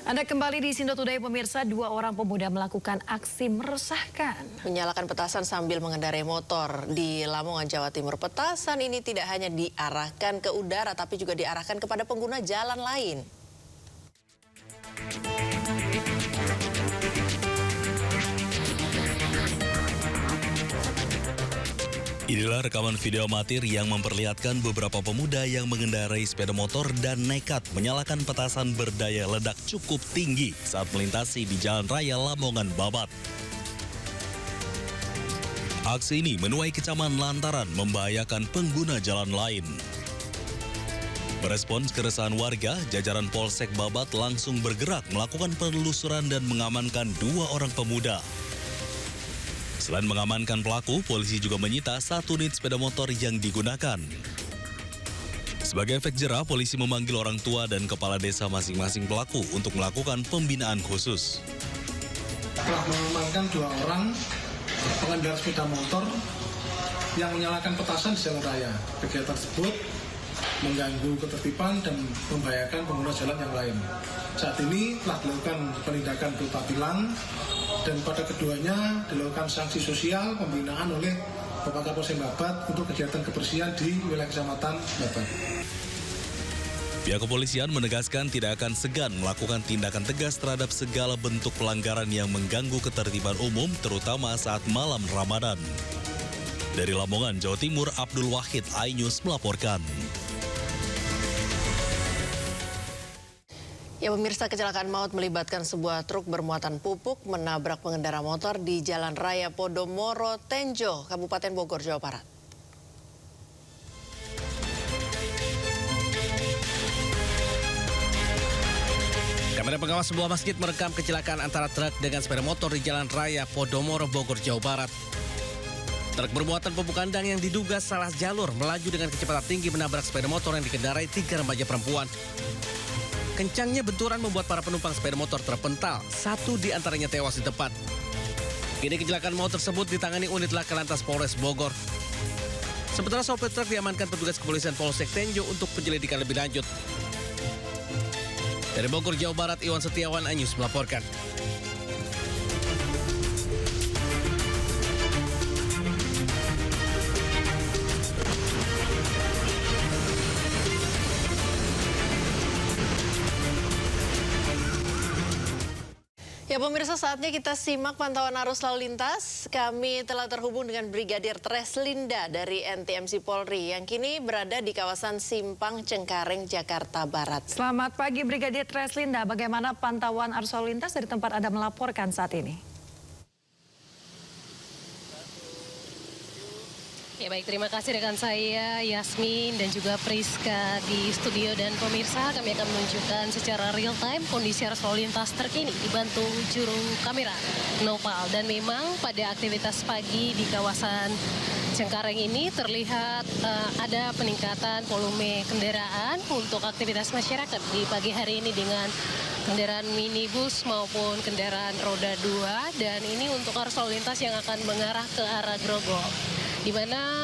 Anda kembali di Sindo Today pemirsa, dua orang pemuda melakukan aksi meresahkan. Menyalakan petasan sambil mengendarai motor di Lamongan, Jawa Timur. Petasan ini tidak hanya diarahkan ke udara, tapi juga diarahkan kepada pengguna jalan lain. Inilah rekaman video amatir yang memperlihatkan beberapa pemuda yang mengendarai sepeda motor dan nekat menyalakan petasan berdaya ledak cukup tinggi saat melintasi di Jalan Raya Lamongan, Babat. Aksi ini menuai kecaman lantaran membahayakan pengguna jalan lain. Merespons keresahan warga, jajaran Polsek Babat langsung bergerak melakukan penelusuran dan mengamankan dua orang pemuda. Selain mengamankan pelaku, polisi juga menyita 1 unit sepeda motor yang digunakan. Sebagai efek jerah, polisi memanggil orang tua dan kepala desa masing-masing pelaku untuk melakukan pembinaan khusus. Telah mengamankan 2 orang pengendara sepeda motor yang menyalakan petasan di jalan raya. Kegiatan tersebut mengganggu ketertiban dan membahayakan pengguna jalan yang lain. Saat ini telah dilakukan penindakan berupa tilang dan pada keduanya dilakukan sanksi sosial pembinaan oleh Bapak Kapolsek Babat untuk kegiatan kebersihan di wilayah Kecamatan Babat. Pihak kepolisian menegaskan tidak akan segan melakukan tindakan tegas terhadap segala bentuk pelanggaran yang mengganggu ketertiban umum, terutama saat malam Ramadan. Dari Lamongan, Jawa Timur, Abdul Wahid, iNews melaporkan. Ya pemirsa, kecelakaan maut melibatkan sebuah truk bermuatan pupuk menabrak pengendara motor di Jalan Raya Podomoro Tenjo, Kabupaten Bogor, Jawa Barat. Kamera pengawas sebuah masjid merekam kecelakaan antara truk dengan sepeda motor di Jalan Raya Podomoro, Bogor, Jawa Barat. Truk bermuatan pupuk kandang yang diduga salah jalur melaju dengan kecepatan tinggi menabrak sepeda motor yang dikendarai 3 remaja perempuan. Kencangnya benturan membuat para penumpang sepeda motor terpental, 1 di antaranya tewas di tempat. Kini kecelakaan maut tersebut ditangani unit Laka Lantas Polres Bogor. Sementara sopir truk diamankan petugas kepolisian Polsek Tenjo untuk penyelidikan lebih lanjut. Dari Bogor, Jawa Barat, Iwan Setiawan, iNews melaporkan. Ya pemirsa, saatnya kita simak pantauan arus lalu lintas. Kami telah terhubung dengan Brigadir Treslinda dari NTMC Polri yang kini berada di kawasan Simpang Cengkareng, Jakarta Barat. Selamat pagi Brigadir Treslinda, bagaimana pantauan arus lalu lintas dari tempat Anda melaporkan saat ini? Ya baik, terima kasih rekan saya Yasmin dan juga Priska di studio, dan pemirsa kami akan menunjukkan secara real time kondisi arus lalu lintas terkini dibantu juru kamera Nopal. Dan memang pada aktivitas pagi di kawasan Cengkareng ini terlihat ada peningkatan volume kendaraan untuk aktivitas masyarakat di pagi hari ini dengan kendaraan minibus maupun kendaraan roda 2, dan ini untuk arus lalu lintas yang akan mengarah ke arah Grogol, di mana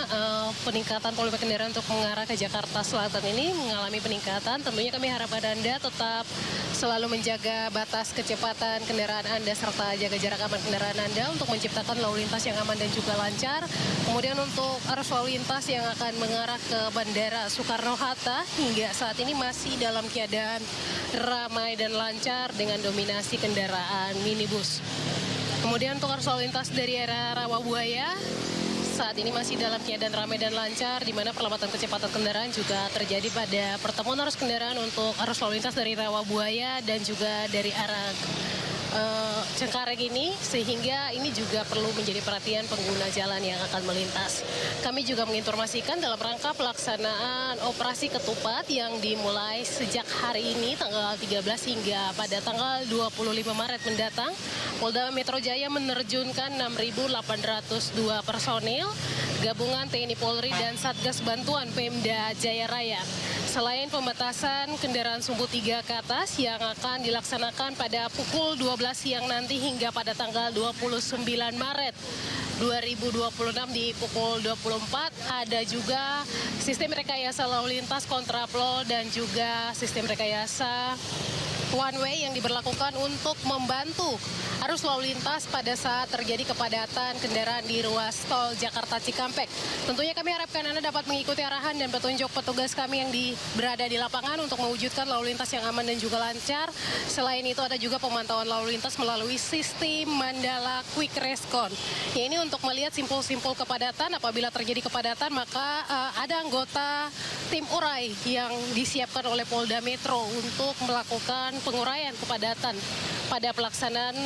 peningkatan volume kendaraan untuk mengarah ke Jakarta Selatan ini mengalami peningkatan. Tentunya kami harapkan Anda tetap selalu menjaga batas kecepatan kendaraan Anda serta jaga jarak aman kendaraan Anda untuk menciptakan lalu lintas yang aman dan juga lancar. Kemudian untuk arus lalu lintas yang akan mengarah ke Bandara Soekarno-Hatta hingga saat ini masih dalam keadaan ramai dan lancar dengan dominasi kendaraan minibus. Kemudian untuk arus lalu lintas dari arah Rawabuaya saat ini masih dalam keadaan ramai dan lancar, di mana perlambatan kecepatan kendaraan juga terjadi pada pertemuan arus kendaraan untuk arus lalu lintas dari Rawabuaya dan juga dari arah Cengkareng ini, sehingga ini juga perlu menjadi perhatian pengguna jalan yang akan melintas. Kami juga menginformasikan dalam rangka pelaksanaan operasi ketupat yang dimulai sejak hari ini tanggal 13 hingga pada tanggal 25 Maret mendatang, Polda Metro Jaya menerjunkan 6.802 personil gabungan TNI Polri dan Satgas Bantuan Pemda Jaya Raya. Selain pembatasan kendaraan sumbu 3 ke atas yang akan dilaksanakan pada pukul 12 siang nanti hingga pada tanggal 29 Maret 2026 di pukul 24, ada juga sistem rekayasa lalu lintas kontraflow dan juga sistem rekayasa one way yang diberlakukan untuk membantu arus lalu lintas pada saat terjadi kepadatan kendaraan di ruas tol Jakarta Cikampek. Tentunya kami harapkan Anda dapat mengikuti arahan dan petunjuk petugas kami yang berada di lapangan untuk mewujudkan lalu lintas yang aman dan juga lancar. Selain itu ada juga pemantauan lalu lintas melalui sistem Mandala Quick Response. Ya, ini untuk melihat simpul-simpul kepadatan. Apabila terjadi kepadatan maka ada anggota tim urai yang disiapkan oleh Polda Metro untuk melakukan penguraian kepadatan pada pelaksanaan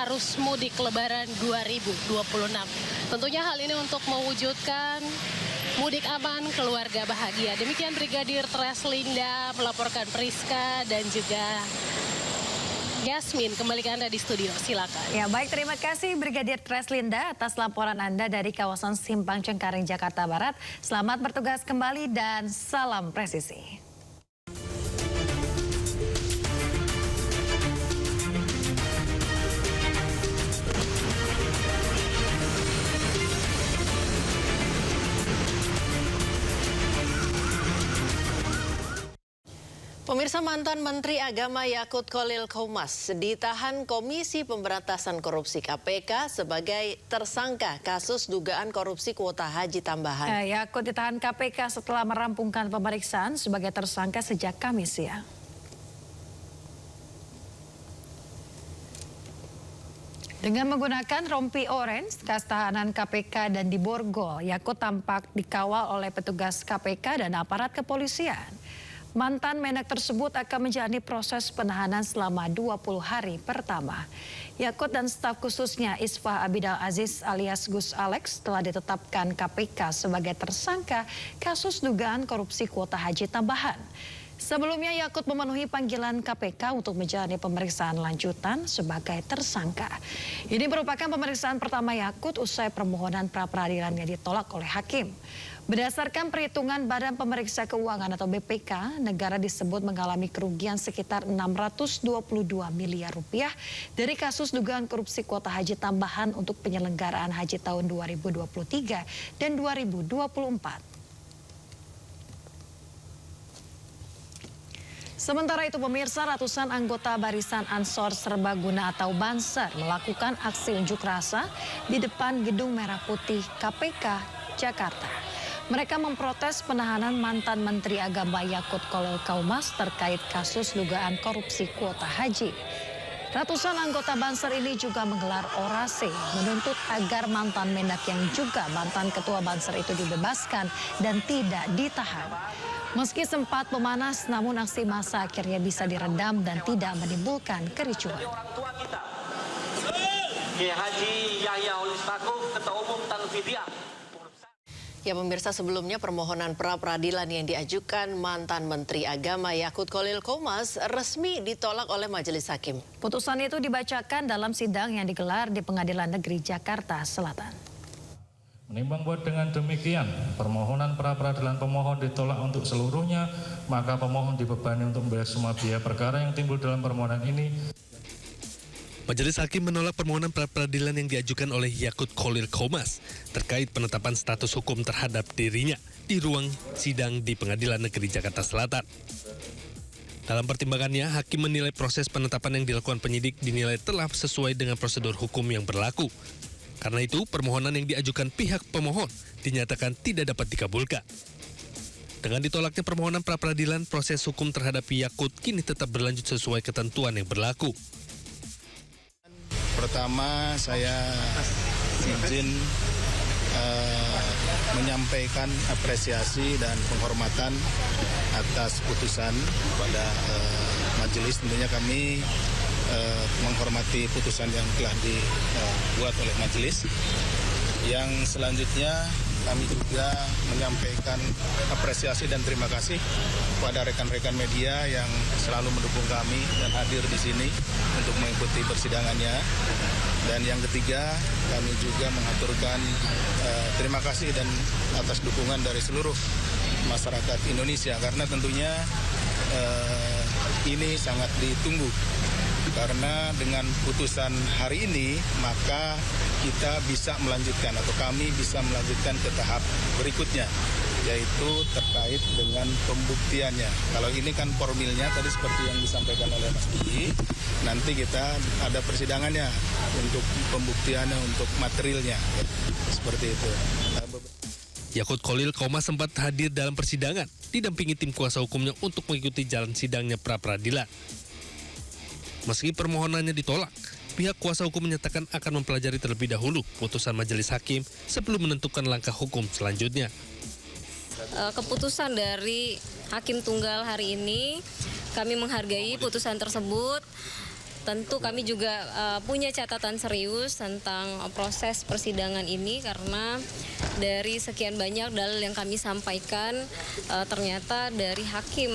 arus mudik Lebaran 2026. Tentunya hal ini untuk mewujudkan mudik aman, keluarga bahagia. Demikian Brigadir Treslinda melaporkan Priska dan juga Yasmin. Kembali ke Anda di studio, silakan. Ya baik, terima kasih Brigadir Treslinda atas laporan Anda dari kawasan Simpang Cengkareng, Jakarta Barat. Selamat bertugas kembali dan salam presisi. Pemirsa, mantan Menteri Agama Yakut Khalil Qomas ditahan Komisi Pemberantasan Korupsi KPK sebagai tersangka kasus dugaan korupsi kuota haji tambahan. Yakut ditahan KPK setelah merampungkan pemeriksaan sebagai tersangka sejak Kamis siang. Dengan menggunakan rompi orange, kas tahanan KPK dan di borgol, Yakut tampak dikawal oleh petugas KPK dan aparat kepolisian. Mantan Menak tersebut akan menjalani proses penahanan selama 20 hari pertama. Yakut dan staf khususnya Isfah Abidal Aziz alias Gus Alex telah ditetapkan KPK sebagai tersangka kasus dugaan korupsi kuota haji tambahan. Sebelumnya Yakut memenuhi panggilan KPK untuk menjalani pemeriksaan lanjutan sebagai tersangka. Ini merupakan pemeriksaan pertama Yakut usai permohonan pra-peradilan yang ditolak oleh hakim. Berdasarkan perhitungan Badan Pemeriksa Keuangan atau BPK, negara disebut mengalami kerugian sekitar 622 miliar rupiah dari kasus dugaan korupsi kuota haji tambahan untuk penyelenggaraan haji tahun 2023 dan 2024. Sementara itu pemirsa, ratusan anggota Barisan Ansor Serbaguna atau Banser melakukan aksi unjuk rasa di depan Gedung Merah Putih KPK Jakarta. Mereka memprotes penahanan mantan Menteri Agama Yakut Khalil Qomas terkait kasus dugaan korupsi kuota haji. Ratusan anggota Banser ini juga menggelar orasi menuntut agar mantan Menak yang juga mantan Ketua Banser itu dibebaskan dan tidak ditahan. Meski sempat memanas, namun aksi massa akhirnya bisa diredam dan tidak menimbulkan kericuhan. Haji Yahya Ulistakuf, Ketua Umum Tanfidiah. Ya pemirsa, sebelumnya permohonan pra-peradilan yang diajukan mantan Menteri Agama Yakut Khalil Qomas resmi ditolak oleh Majelis Hakim. Putusan itu dibacakan dalam sidang yang digelar di Pengadilan Negeri Jakarta Selatan. Menimbang bahwa dengan demikian permohonan pra-peradilan pemohon ditolak untuk seluruhnya, maka pemohon dibebani untuk membayar semua biaya perkara yang timbul dalam permohonan ini. Majelis Hakim menolak permohonan pra-peradilan yang diajukan oleh Yakut Khalil Qomas terkait penetapan status hukum terhadap dirinya di ruang sidang di Pengadilan Negeri Jakarta Selatan. Dalam pertimbangannya, Hakim menilai proses penetapan yang dilakukan penyidik dinilai telah sesuai dengan prosedur hukum yang berlaku. Karena itu, permohonan yang diajukan pihak pemohon dinyatakan tidak dapat dikabulkan. Dengan ditolaknya permohonan pra-peradilan, proses hukum terhadap Yakut kini tetap berlanjut sesuai ketentuan yang berlaku. Pertama, saya izin menyampaikan apresiasi dan penghormatan atas putusan pada majelis. Tentunya kami menghormati putusan yang telah dibuat oleh majelis. Yang selanjutnya kami juga menyampaikan apresiasi dan terima kasih kepada rekan-rekan media yang selalu mendukung kami dan hadir di sini untuk mengikuti persidangannya. Dan yang ketiga, kami juga mengaturkan terima kasih dan atas dukungan dari seluruh masyarakat Indonesia karena tentunya ini sangat ditunggu. Karena dengan putusan hari ini, maka kita bisa melanjutkan atau kami bisa melanjutkan ke tahap berikutnya, yaitu terkait dengan pembuktiannya. Kalau ini kan formilnya tadi seperti yang disampaikan oleh Mas Budi, nanti kita ada persidangannya untuk pembuktiannya, untuk materialnya, ya. Seperti itu. Yakut Khalil Qauma sempat hadir dalam persidangan, didampingi tim kuasa hukumnya untuk mengikuti jalan sidangnya pra-peradilan. Meski permohonannya ditolak, pihak kuasa hukum menyatakan akan mempelajari terlebih dahulu putusan majelis hakim sebelum menentukan langkah hukum selanjutnya. Keputusan dari Hakim Tunggal hari ini, kami menghargai putusan tersebut. Tentu kami juga punya catatan serius tentang proses persidangan ini karena dari sekian banyak dalil yang kami sampaikan, ternyata dari hakim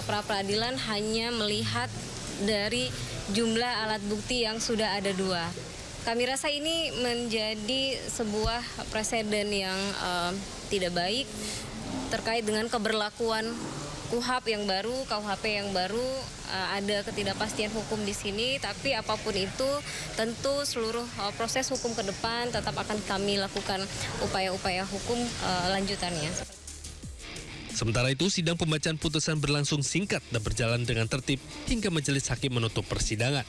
pra-peradilan hanya melihat dari jumlah alat bukti yang sudah ada 2. Kami rasa ini menjadi sebuah preseden yang tidak baik terkait dengan keberlakuan KUHP yang baru, KUHP yang baru, ada ketidakpastian hukum di sini, tapi apapun itu tentu seluruh proses hukum ke depan tetap akan kami lakukan upaya-upaya hukum lanjutannya. Sementara itu, sidang pembacaan putusan berlangsung singkat dan berjalan dengan tertib hingga majelis hakim menutup persidangan.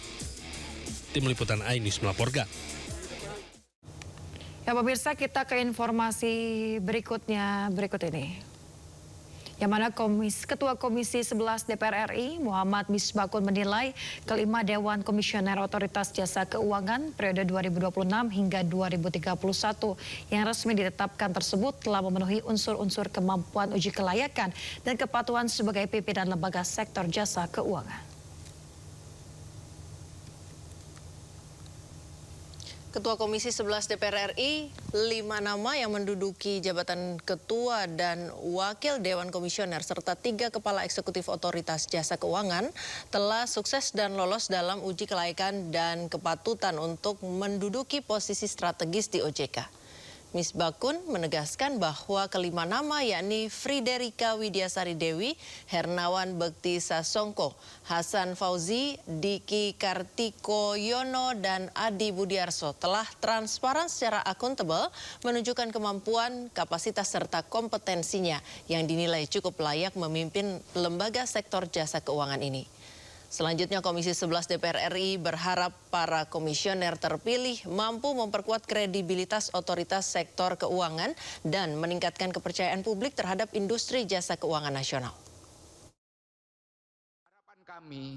Tim Liputan iNews melaporkan. Ya pemirsa, kita ke informasi berikut ini. Yang mana Ketua Komisi 11 DPR RI Muhammad Misbakun menilai kelima Dewan Komisioner Otoritas Jasa Keuangan periode 2026 hingga 2031 yang resmi ditetapkan tersebut telah memenuhi unsur-unsur kemampuan uji kelayakan dan kepatuhan sebagai pimpinan lembaga sektor jasa keuangan. Ketua Komisi 11 DPR RI, 5 nama yang menduduki jabatan Ketua dan Wakil Dewan Komisioner serta 3 Kepala Eksekutif Otoritas Jasa Keuangan telah sukses dan lolos dalam uji kelayakan dan kepatutan untuk menduduki posisi strategis di OJK. Misbakun menegaskan bahwa kelima nama yakni Friderika Widiasari Dewi, Hernawan Bekti Sasongko, Hasan Fauzi, Diki Kartikoyono, dan Adi Budiarso telah transparan secara akuntabel menunjukkan kemampuan, kapasitas, serta kompetensinya yang dinilai cukup layak memimpin lembaga sektor jasa keuangan ini. Selanjutnya, Komisi 11 DPR RI berharap para komisioner terpilih mampu memperkuat kredibilitas otoritas sektor keuangan dan meningkatkan kepercayaan publik terhadap industri jasa keuangan nasional. Harapan kami,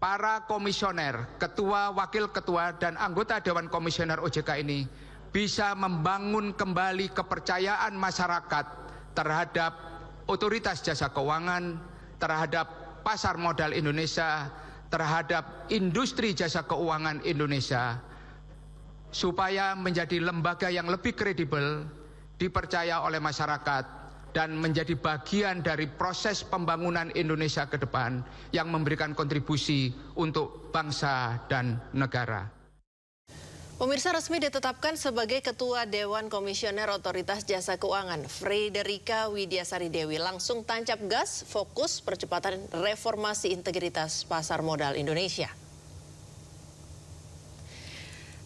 para komisioner, ketua, wakil ketua, dan anggota Dewan Komisioner OJK ini bisa membangun kembali kepercayaan masyarakat terhadap otoritas jasa keuangan, terhadap pasar modal Indonesia, terhadap industri jasa keuangan Indonesia, supaya menjadi lembaga yang lebih kredibel, dipercaya oleh masyarakat, dan menjadi bagian dari proses pembangunan Indonesia ke depan yang memberikan kontribusi untuk bangsa dan negara. Pemirsa, resmi ditetapkan sebagai Ketua Dewan Komisioner Otoritas Jasa Keuangan, Friderika Widiasari Dewi langsung tancap gas fokus percepatan reformasi integritas pasar modal Indonesia.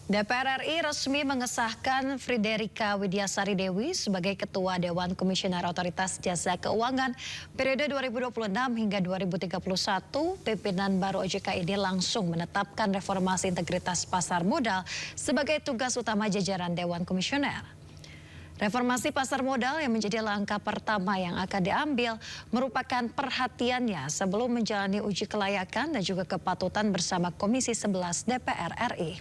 DPR RI resmi mengesahkan Friderika Widiasari Dewi sebagai Ketua Dewan Komisioner Otoritas Jasa Keuangan periode 2026 hingga 2031. Pimpinan baru OJK ini langsung menetapkan reformasi integritas pasar modal sebagai tugas utama jajaran Dewan Komisioner. Reformasi pasar modal yang menjadi langkah pertama yang akan diambil merupakan perhatiannya sebelum menjalani uji kelayakan dan juga kepatutan bersama Komisi 11 DPR RI.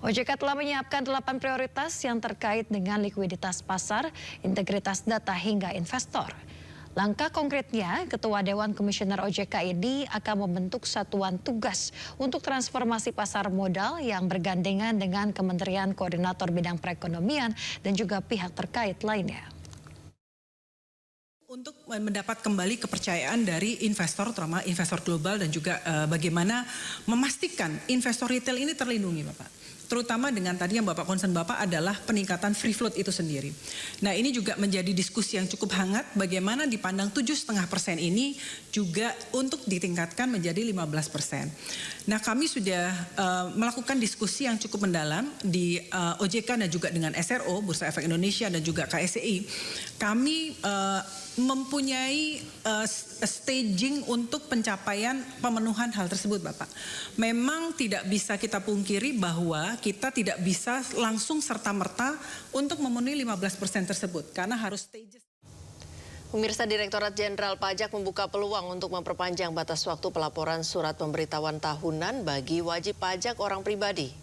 OJK telah menyiapkan 8 prioritas yang terkait dengan likuiditas pasar, integritas data hingga investor. Langkah konkretnya, Ketua Dewan Komisioner OJK ini akan membentuk satuan tugas untuk transformasi pasar modal yang bergandengan dengan Kementerian Koordinator Bidang Perekonomian dan juga pihak terkait lainnya. Untuk mendapat kembali kepercayaan dari investor, terutama investor global, dan juga bagaimana memastikan investor retail ini terlindungi, Bapak. terutama dengan tadi yang Bapak concern Bapak adalah peningkatan free float itu sendiri. Nah, ini juga menjadi diskusi yang cukup hangat bagaimana dipandang 7,5% ini juga untuk ditingkatkan menjadi 15%. Nah, kami sudah melakukan diskusi yang cukup mendalam di OJK dan juga dengan SRO, Bursa Efek Indonesia dan juga KSEI. Kami mempunyai staging untuk pencapaian pemenuhan hal tersebut, Bapak. Memang tidak bisa kita pungkiri bahwa kita tidak bisa langsung serta-merta untuk memenuhi 15% tersebut karena harus stages. Pemirsa, Direktorat Jenderal Pajak membuka peluang untuk memperpanjang batas waktu pelaporan surat pemberitahuan tahunan bagi wajib pajak orang pribadi.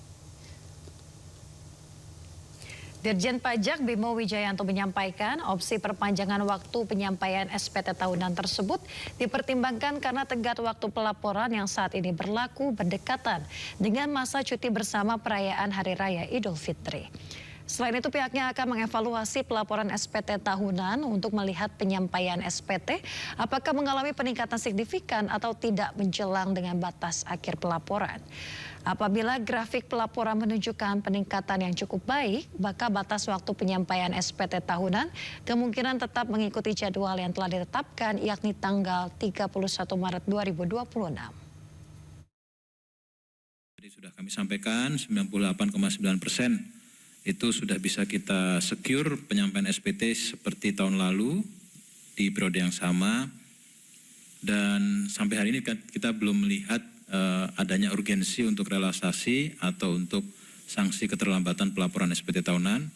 Dirjen Pajak Bimo Wijayanto menyampaikan opsi perpanjangan waktu penyampaian SPT tahunan tersebut dipertimbangkan karena tenggat waktu pelaporan yang saat ini berlaku berdekatan dengan masa cuti bersama perayaan Hari Raya Idul Fitri. Selain itu pihaknya akan mengevaluasi pelaporan SPT tahunan untuk melihat penyampaian SPT apakah mengalami peningkatan signifikan atau tidak menjelang dengan batas akhir pelaporan. Apabila grafik pelaporan menunjukkan peningkatan yang cukup baik, maka batas waktu penyampaian SPT tahunan kemungkinan tetap mengikuti jadwal yang telah ditetapkan, yakni tanggal 31 Maret 2026. Jadi sudah kami sampaikan 98,9% itu sudah bisa kita secure penyampaian SPT seperti tahun lalu di periode yang sama. Dan sampai hari ini kita belum melihat adanya urgensi untuk relaksasi atau untuk sanksi keterlambatan pelaporan SPT tahunan.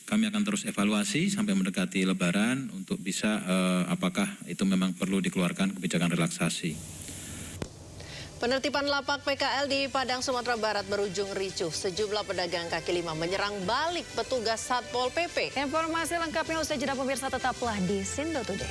Kami akan terus evaluasi sampai mendekati Lebaran untuk bisa apakah itu memang perlu dikeluarkan kebijakan relaksasi. Penertiban lapak PKL di Padang, Sumatera Barat berujung ricuh. Sejumlah pedagang kaki lima menyerang balik petugas Satpol PP. Informasi lengkapnya usai jeda, pemirsa, tetaplah di Sindo Today.